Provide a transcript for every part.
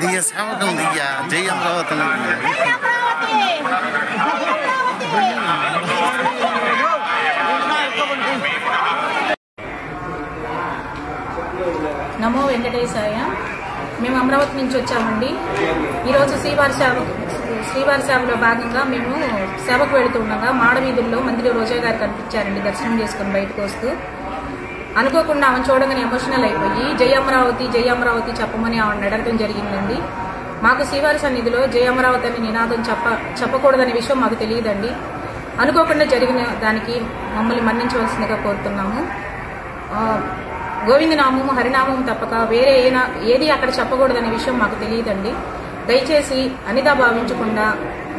Dia sama dong dia, Jai Amrawati. నమో వెంకటేశాయ. మేము అమరావతి నుంచి వచ్చామండి. ఈరోజు శ్రీవారి సేవలో భాగంగా మేము సేవకు వెళుతుండగా మాడవీధుల్లో మంత్రి రోజా గారు కనిపించారండి. దర్శనం చేసుకుని బయటకు వస్తూ అనుకోకుండా ఆమె చూడగానే ఎమోషనల్ అయిపోయి జై అమరావతి చెప్పమని ఆమెను అడగడం జరిగిందండి. మాకు శ్రీవారి సన్నిధిలో జై అమరావతి అనే నినాదం చెప్పకూడదనే విషయం మాకు తెలియదండి. అనుకోకుండా జరిగిన దానికి మమ్మల్ని మన్నించవలసిందిగా కోరుతున్నాము. గోవిందనామము హరినామం తప్పక వేరే ఏది అక్కడ చెప్పకూడదనే విషయం మాకు తెలియదండి. దయచేసి అనిదా భావించకుండా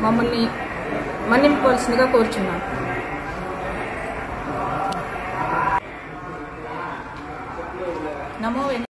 మమ్మల్ని మన్నింపవలసిందిగా కోరుచున్నాము.